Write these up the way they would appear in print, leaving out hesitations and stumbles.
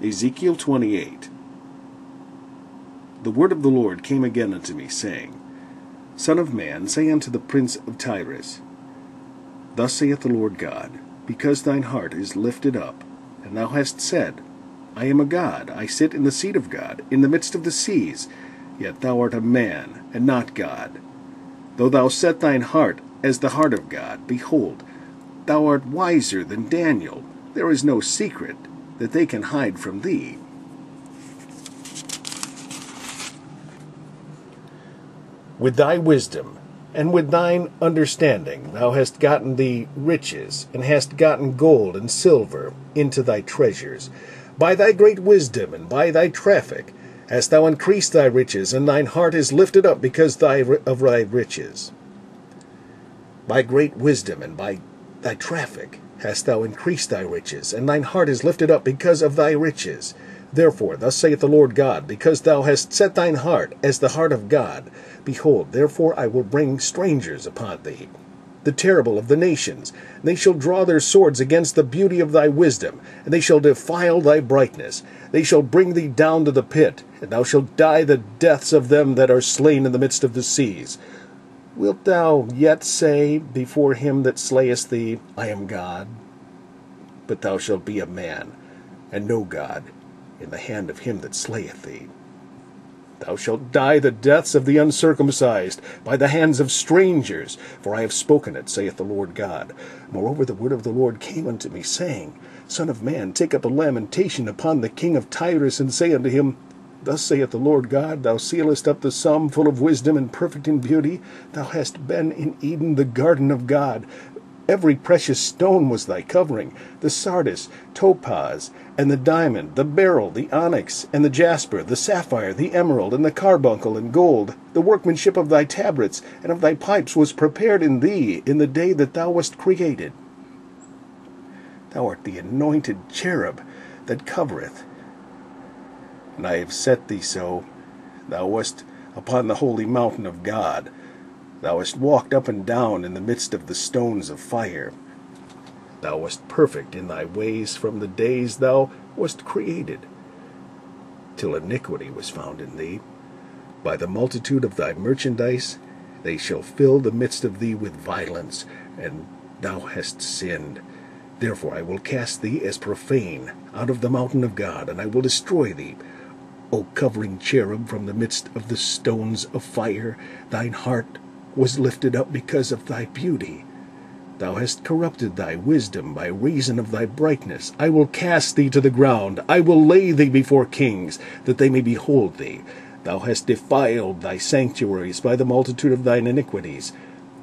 Ezekiel 28. The word of the Lord came again unto me, saying, Son of man, say unto the prince of Tyrus, Thus saith the Lord God, because thine heart is lifted up, and thou hast said, I am a God, I sit in the seat of God, in the midst of the seas, yet thou art a man, and not God. Though thou set thine heart as the heart of God, behold, thou art wiser than Daniel. There is no secret that they can hide from thee. With thy wisdom and with thine understanding thou hast gotten thee riches, and hast gotten gold and silver into thy treasures. By thy great wisdom and by thy traffic hast thou increased thy riches, and thine heart is lifted up because of thy riches. By great wisdom and by thy traffic hast thou increased thy riches, and thine heart is lifted up because of thy riches. Therefore, thus saith the Lord God, because thou hast set thine heart as the heart of God, behold, therefore I will bring strangers upon thee, the terrible of the nations. They shall draw their swords against the beauty of thy wisdom, and they shall defile thy brightness. They shall bring thee down to the pit, and thou shalt die the deaths of them that are slain in the midst of the seas. Wilt thou yet say before him that slayeth thee, I am God? But thou shalt be a man, and no God, in the hand of him that slayeth thee. Thou shalt die the deaths of the uncircumcised by the hands of strangers, for I have spoken it, saith the Lord God. Moreover, the word of the Lord came unto me, saying, Son of man, take up a lamentation upon the king of Tyrus, and say unto him, Thus saith the Lord God, Thou sealest up the sum, full of wisdom and perfect in beauty. Thou hast been in Eden, the garden of God. Every precious stone was thy covering, the sardius, topaz, and the diamond, the beryl, the onyx, and the jasper, the sapphire, the emerald, and the carbuncle, and gold. The workmanship of thy tabrets and of thy pipes was prepared in thee in the day that thou wast created. Thou art the anointed cherub that covereth, and I have set thee so. Thou wast upon the holy mountain of God. Thou hast walked up and down in the midst of the stones of fire. Thou wast perfect in thy ways from the days thou wast created, till iniquity was found in thee. By the multitude of thy merchandise they shall fill the midst of thee with violence, and thou hast sinned. Therefore I will cast thee as profane out of the mountain of God, and I will destroy thee. O covering cherub from the midst of the stones of fire, thine heart was lifted up because of thy beauty. Thou hast corrupted thy wisdom by reason of thy brightness. I will cast thee to the ground. I will lay thee before kings, that they may behold thee. Thou hast defiled thy sanctuaries by the multitude of thine iniquities,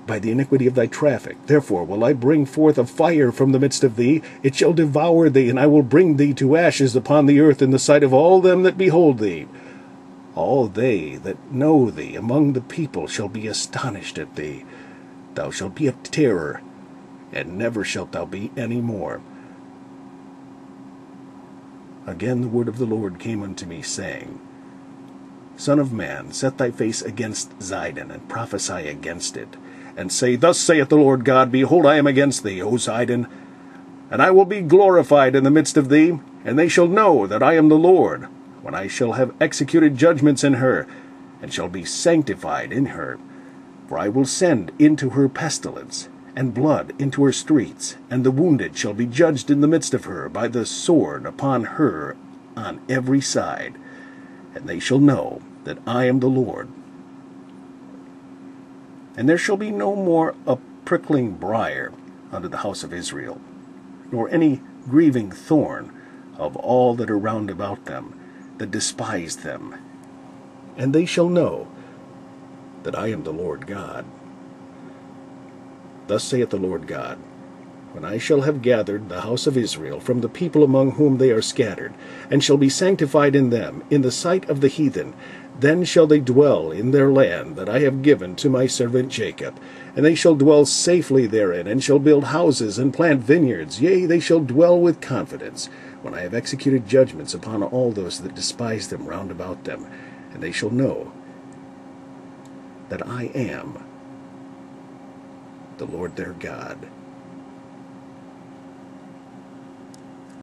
by the iniquity of thy traffic. Therefore will I bring forth a fire from the midst of thee. It shall devour thee, and I will bring thee to ashes upon the earth in the sight of all them that behold thee. All they that know thee among the people shall be astonished at thee. Thou shalt be a terror, and never shalt thou be any more. Again the word of the Lord came unto me, saying, Son of man, set thy face against Zidon, and prophesy against it, and say, Thus saith the Lord God, Behold, I am against thee, O Zidon, and I will be glorified in the midst of thee, and they shall know that I am the Lord, when I shall have executed judgments in her, and shall be sanctified in her. For I will send into her pestilence, and blood into her streets, and the wounded shall be judged in the midst of her by the sword upon her on every side. And they shall know that I am the Lord. And there shall be no more a prickling briar unto the house of Israel, nor any grieving thorn of all that are round about them, that despise them. And they shall know that I am the Lord God. Thus saith the Lord God, When I shall have gathered the house of Israel from the people among whom they are scattered, and shall be sanctified in them, in the sight of the heathen, then shall they dwell in their land that I have given to my servant Jacob, and they shall dwell safely therein, and shall build houses and plant vineyards, yea, they shall dwell with confidence, when I have executed judgments upon all those that despise them round about them, and they shall know that I am the Lord their God.